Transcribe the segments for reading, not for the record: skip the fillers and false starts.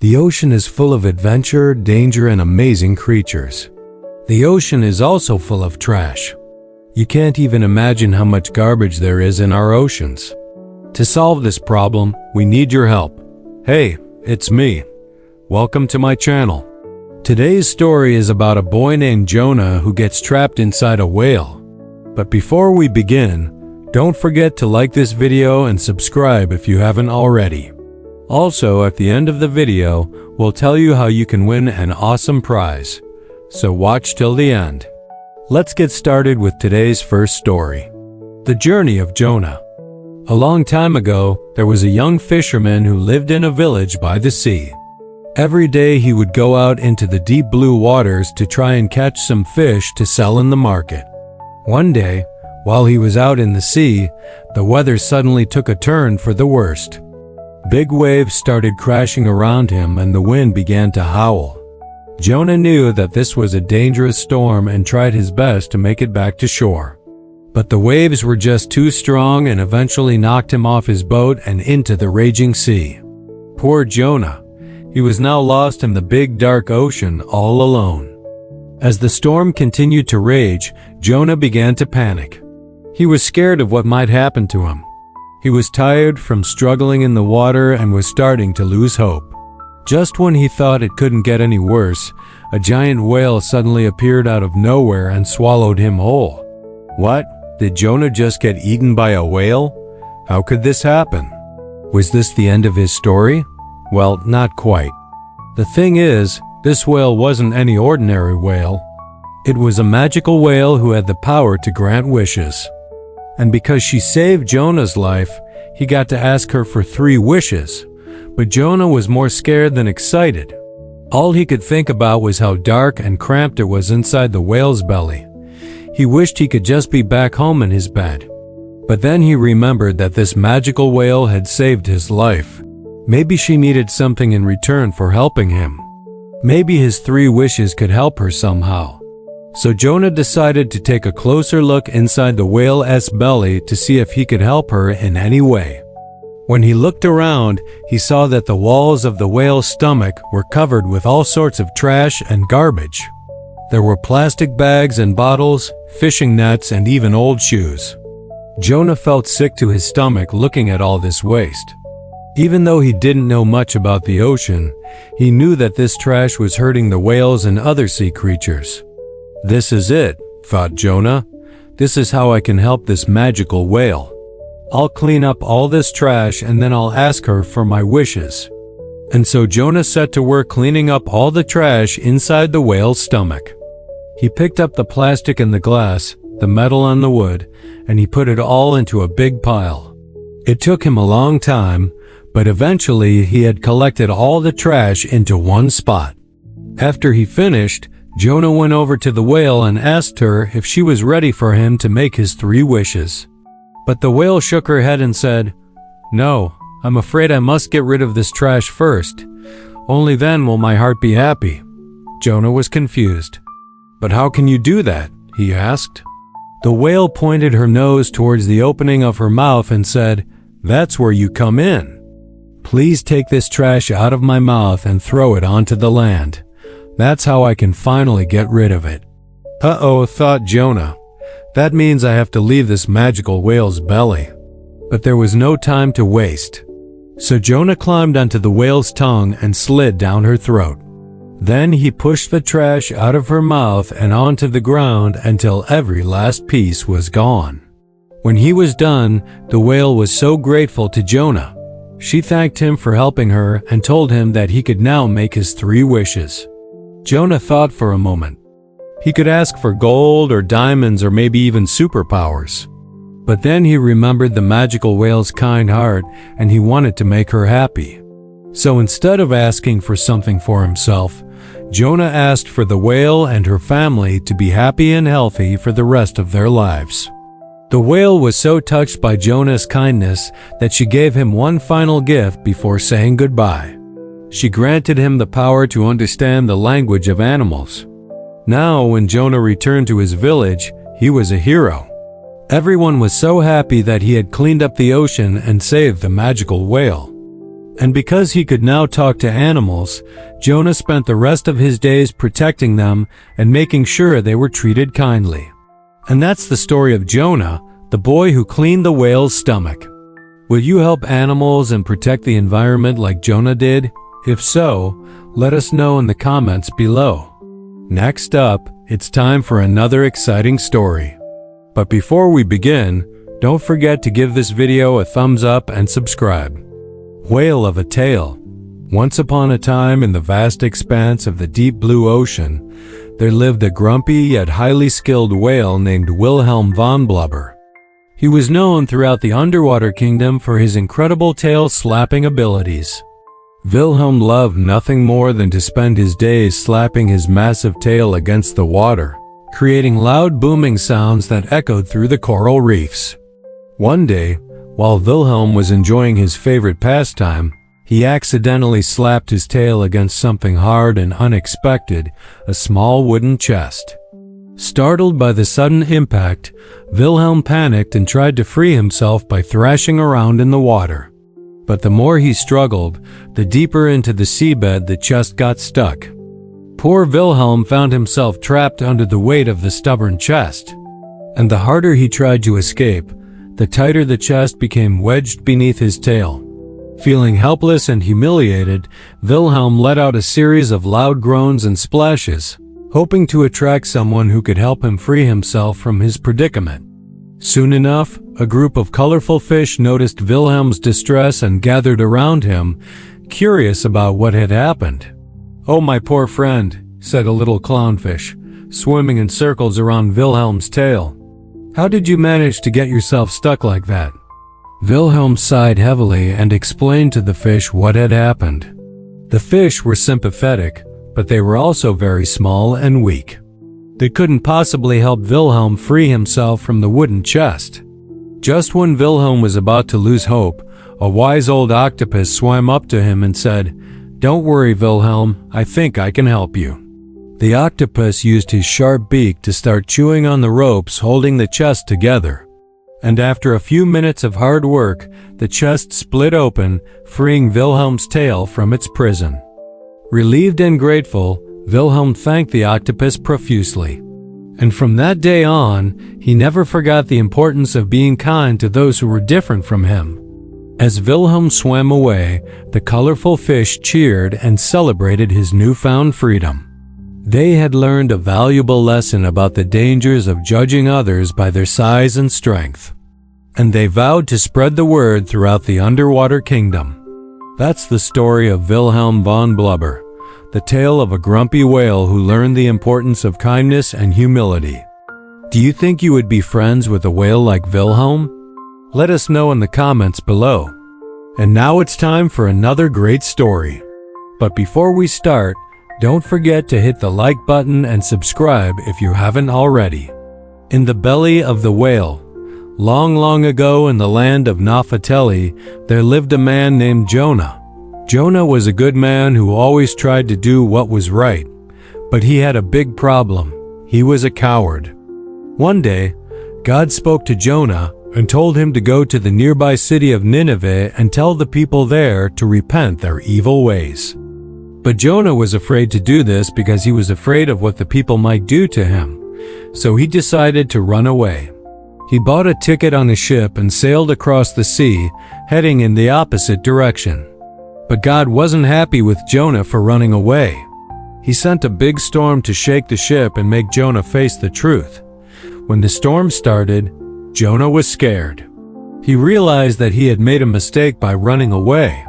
The ocean is full of adventure, danger, and amazing creatures. The ocean is also full of trash. You can't even imagine how much garbage there is in our oceans. To solve this problem, we need your help. Hey, it's me. Welcome to my channel. Today's story is about a boy named Jonah who gets trapped inside a whale. But before we begin, don't forget to like this video and subscribe if you haven't already. Also, at the end of the video, we'll tell you how you can win an awesome prize. So watch till the end. Let's get started with today's first story. The Journey of Jonah. A long time ago, there was a young fisherman who lived in a village by the sea. Every day he would go out into the deep blue waters to try and catch some fish to sell in the market. One day, while he was out in the sea, the weather suddenly took a turn for the worst. Big waves started crashing around him and the wind began to howl. Jonah knew that this was a dangerous storm and tried his best to make it back to shore. But the waves were just too strong and eventually knocked him off his boat and into the raging sea. Poor Jonah. He was now lost in the big dark ocean all alone. As the storm continued to rage, Jonah began to panic. He was scared of what might happen to him. He was tired from struggling in the water and was starting to lose hope. Just when he thought it couldn't get any worse, a giant whale suddenly appeared out of nowhere and swallowed him whole. What? Did Jonah just get eaten by a whale? How could this happen? Was this the end of his story? Well, not quite. The thing is, this whale wasn't any ordinary whale. It was a magical whale who had the power to grant wishes. And because she saved Jonah's life, he got to ask her for 3 wishes. But Jonah was more scared than excited. All he could think about was how dark and cramped it was inside the whale's belly. He wished he could just be back home in his bed. But then he remembered that this magical whale had saved his life. Maybe she needed something in return for helping him. Maybe his 3 wishes could help her somehow. So Jonah decided to take a closer look inside the whale's belly to see if he could help her in any way. When he looked around, he saw that the walls of the whale's stomach were covered with all sorts of trash and garbage. There were plastic bags and bottles, fishing nets, and even old shoes. Jonah felt sick to his stomach looking at all this waste. Even though he didn't know much about the ocean, he knew that this trash was hurting the whales and other sea creatures. This is it, thought Jonah. This is how I can help this magical whale. I'll clean up all this trash and then I'll ask her for my wishes. And so Jonah set to work cleaning up all the trash inside the whale's stomach. He picked up the plastic and the glass, the metal and the wood, and he put it all into a big pile. It took him a long time, but eventually he had collected all the trash into one spot. After he finished, Jonah went over to the whale and asked her if she was ready for him to make his 3 wishes. But the whale shook her head and said, "No, I'm afraid I must get rid of this trash first. Only then will my heart be happy." Jonah was confused. "But how can you do that?" he asked. The whale pointed her nose towards the opening of her mouth and said, "That's where you come in. Please take this trash out of my mouth and throw it onto the land. That's how I can finally get rid of it." Uh-oh, thought Jonah. That means I have to leave this magical whale's belly. But there was no time to waste. So Jonah climbed onto the whale's tongue and slid down her throat. Then he pushed the trash out of her mouth and onto the ground until every last piece was gone. When he was done, the whale was so grateful to Jonah. She thanked him for helping her and told him that he could now make his 3 wishes. Jonah thought for a moment. He could ask for gold or diamonds or maybe even superpowers. But then he remembered the magical whale's kind heart and he wanted to make her happy. So instead of asking for something for himself, Jonah asked for the whale and her family to be happy and healthy for the rest of their lives. The whale was so touched by Jonah's kindness that she gave him one final gift before saying goodbye. She granted him the power to understand the language of animals. Now, when Jonah returned to his village, he was a hero. Everyone was so happy that he had cleaned up the ocean and saved the magical whale. And because he could now talk to animals, Jonah spent the rest of his days protecting them and making sure they were treated kindly. And that's the story of Jonah, the boy who cleaned the whale's stomach. Will you help animals and protect the environment like Jonah did? If so, let us know in the comments below. Next up, it's time for another exciting story. But before we begin, don't forget to give this video a thumbs up and subscribe. Whale of a Tale. Once upon a time in the vast expanse of the deep blue ocean, there lived a grumpy yet highly skilled whale named Wilhelm von Blubber. He was known throughout the underwater kingdom for his incredible tail-slapping abilities. Wilhelm loved nothing more than to spend his days slapping his massive tail against the water, creating loud booming sounds that echoed through the coral reefs. One day, while Wilhelm was enjoying his favorite pastime, he accidentally slapped his tail against something hard and unexpected, a small wooden chest. Startled by the sudden impact, Wilhelm panicked and tried to free himself by thrashing around in the water. But the more he struggled, the deeper into the seabed the chest got stuck. Poor Wilhelm found himself trapped under the weight of the stubborn chest. And the harder he tried to escape, the tighter the chest became wedged beneath his tail. Feeling helpless and humiliated, Wilhelm let out a series of loud groans and splashes, hoping to attract someone who could help him free himself from his predicament. Soon enough, a group of colorful fish noticed Wilhelm's distress and gathered around him, curious about what had happened. "Oh, my poor friend," said a little clownfish, swimming in circles around Wilhelm's tail. "How did you manage to get yourself stuck like that?" Wilhelm sighed heavily and explained to the fish what had happened. The fish were sympathetic, but they were also very small and weak. They couldn't possibly help Wilhelm free himself from the wooden chest. Just when Wilhelm was about to lose hope, a wise old octopus swam up to him and said, "Don't worry, Wilhelm, I think I can help you." The octopus used his sharp beak to start chewing on the ropes holding the chest together. And after a few minutes of hard work, the chest split open, freeing Wilhelm's tail from its prison. Relieved and grateful, Wilhelm thanked the octopus profusely. And from that day on, he never forgot the importance of being kind to those who were different from him. As Wilhelm swam away, the colorful fish cheered and celebrated his newfound freedom. They had learned a valuable lesson about the dangers of judging others by their size and strength. And they vowed to spread the word throughout the underwater kingdom. That's the story of Wilhelm von Blubber, the tale of a grumpy whale who learned the importance of kindness and humility. Do you think you would be friends with a whale like Wilhelm? Let us know in the comments below. And now it's time for another great story. But before we start, don't forget to hit the like button and subscribe if you haven't already. In the belly of the whale. Long, long ago in the land of Naphtali, there lived a man named Jonah. Jonah was a good man who always tried to do what was right, but he had a big problem. He was a coward. One day, God spoke to Jonah and told him to go to the nearby city of Nineveh and tell the people there to repent their evil ways. But Jonah was afraid to do this because he was afraid of what the people might do to him, so he decided to run away. He bought a ticket on a ship and sailed across the sea, heading in the opposite direction. But God wasn't happy with Jonah for running away. He sent a big storm to shake the ship and make Jonah face the truth. When the storm started, Jonah was scared. He realized that he had made a mistake by running away.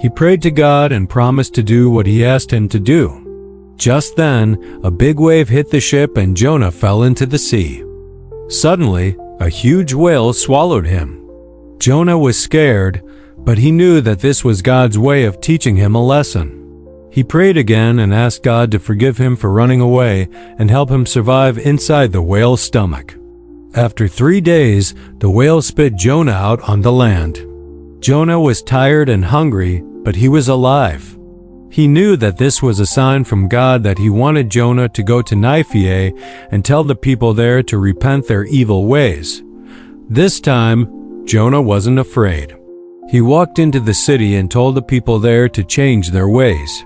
He prayed to God and promised to do what he asked him to do. Just then, a big wave hit the ship and Jonah fell into the sea. Suddenly, a huge whale swallowed him. Jonah was scared, but he knew that this was God's way of teaching him a lesson. He prayed again and asked God to forgive him for running away and help him survive inside the whale's stomach. After 3 days, the whale spit Jonah out on the land. Jonah was tired and hungry, but he was alive. He knew that this was a sign from God that he wanted Jonah to go to Nineveh and tell the people there to repent their evil ways. This time, Jonah wasn't afraid. He walked into the city and told the people there to change their ways.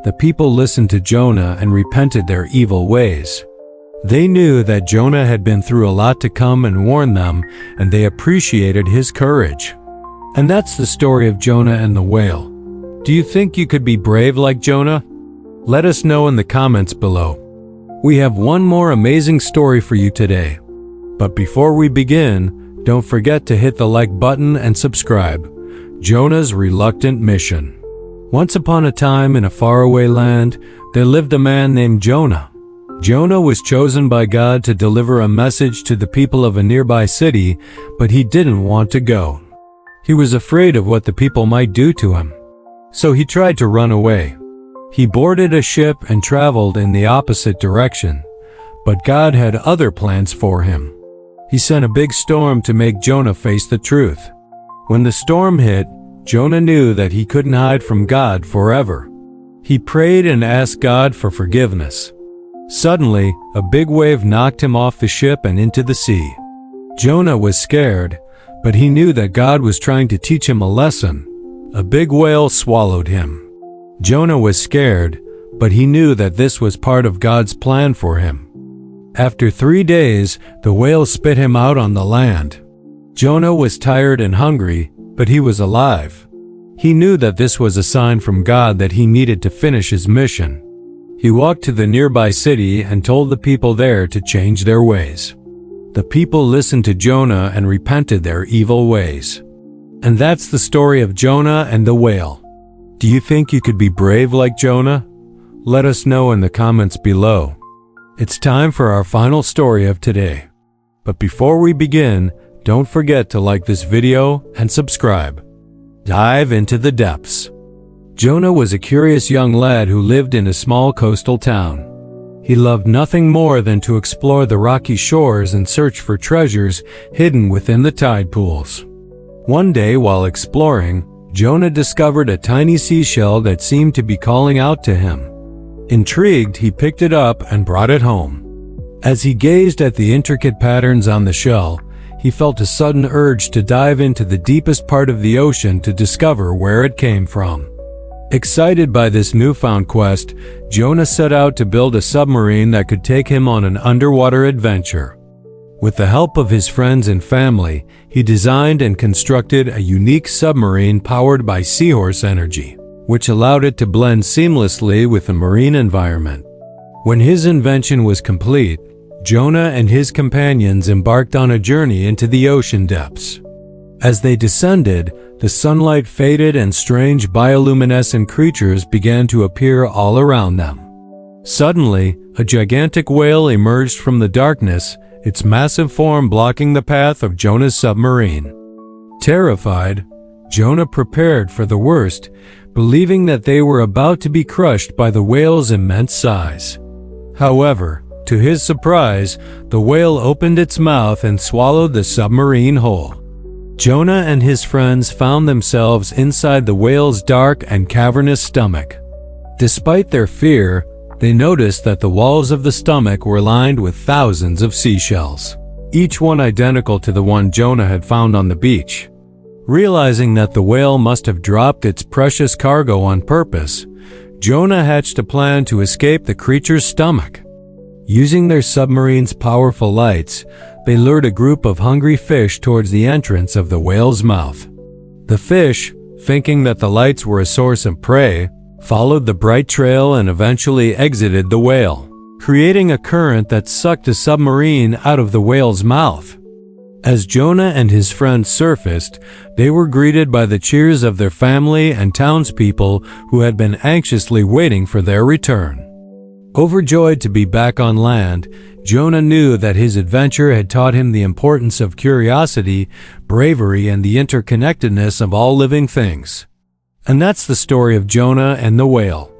The people listened to Jonah and repented their evil ways. They knew that Jonah had been through a lot to come and warn them, and they appreciated his courage. And that's the story of Jonah and the whale. Do you think you could be brave like Jonah? Let us know in the comments below. We have one more amazing story for you today. But before we begin, don't forget to hit the like button and subscribe. Jonah's reluctant mission. Once upon a time in a faraway land, there lived a man named Jonah. Jonah was chosen by God to deliver a message to the people of a nearby city, but he didn't want to go. He was afraid of what the people might do to him. So he tried to run away. He boarded a ship and traveled in the opposite direction. But God had other plans for him. He sent a big storm to make Jonah face the truth. When the storm hit, Jonah knew that he couldn't hide from God forever. He prayed and asked God for forgiveness. Suddenly, a big wave knocked him off the ship and into the sea. Jonah was scared, but he knew that God was trying to teach him a lesson. A big whale swallowed him. Jonah was scared, but he knew that this was part of God's plan for him. After 3 days, the whale spit him out on the land. Jonah was tired and hungry, but he was alive. He knew that this was a sign from God that he needed to finish his mission. He walked to the nearby city and told the people there to change their ways. The people listened to Jonah and repented their evil ways. And that's the story of Jonah and the whale. Do you think you could be brave like Jonah? Let us know in the comments below. It's time for our final story of today. But before we begin, don't forget to like this video and subscribe. Dive into the depths. Jonah was a curious young lad who lived in a small coastal town. He loved nothing more than to explore the rocky shores and search for treasures hidden within the tide pools. One day while exploring, Jonah discovered a tiny seashell that seemed to be calling out to him. Intrigued, he picked it up and brought it home. As he gazed at the intricate patterns on the shell, he felt a sudden urge to dive into the deepest part of the ocean to discover where it came from. Excited by this newfound quest, Jonah set out to build a submarine that could take him on an underwater adventure. With the help of his friends and family, he designed and constructed a unique submarine powered by seahorse energy, which allowed it to blend seamlessly with the marine environment. When his invention was complete, Jonah and his companions embarked on a journey into the ocean depths. As they descended, the sunlight faded and strange bioluminescent creatures began to appear all around them. Suddenly, a gigantic whale emerged from the darkness, its massive form blocking the path of Jonah's submarine. Terrified, Jonah prepared for the worst, believing that they were about to be crushed by the whale's immense size. However, to his surprise, the whale opened its mouth and swallowed the submarine whole. Jonah and his friends found themselves inside the whale's dark and cavernous stomach. Despite their fear, they noticed that the walls of the stomach were lined with thousands of seashells, each one identical to the one Jonah had found on the beach. Realizing that the whale must have dropped its precious cargo on purpose, Jonah hatched a plan to escape the creature's stomach. Using their submarine's powerful lights, they lured a group of hungry fish towards the entrance of the whale's mouth. The fish, thinking that the lights were a source of prey, followed the bright trail and eventually exited the whale, creating a current that sucked the submarine out of the whale's mouth. As Jonah and his friends surfaced, they were greeted by the cheers of their family and townspeople who had been anxiously waiting for their return. Overjoyed to be back on land, Jonah knew that his adventure had taught him the importance of curiosity, bravery, and the interconnectedness of all living things. And that's the story of Jonah and the whale.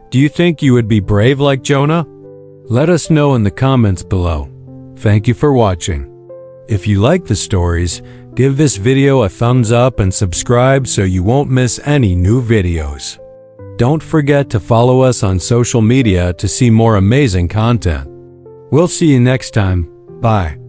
Do you think you would be brave like Jonah? Let us know in the comments below. Thank you for watching. If you like the stories, give this video a thumbs up and subscribe so you won't miss any new videos. Don't forget to follow us on social media to see more amazing content. We'll see you next time. Bye.